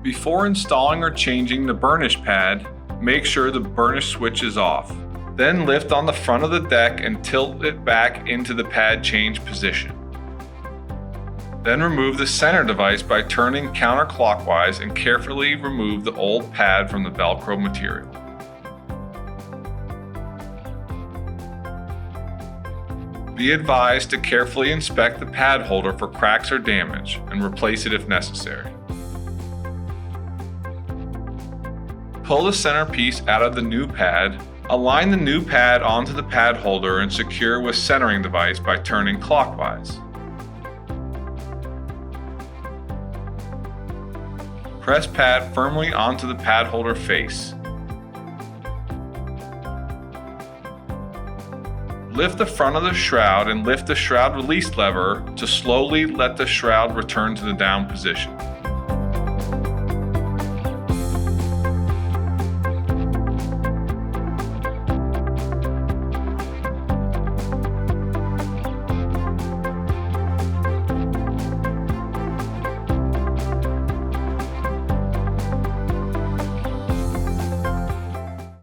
Before installing or changing the burnish pad, make sure the burnish switch is off. Then lift on the front of the deck and tilt it back into the pad change position. Then remove the center device by turning counterclockwise and carefully remove the old pad from the Velcro material. Be advised to carefully inspect the pad holder for cracks or damage and replace it if necessary. Pull the center piece out of the new pad. Align the new pad onto the pad holder and secure with centering device by turning clockwise. Press pad firmly onto the pad holder face. Lift the front of the shroud and lift the shroud release lever to slowly let the shroud return to the down position.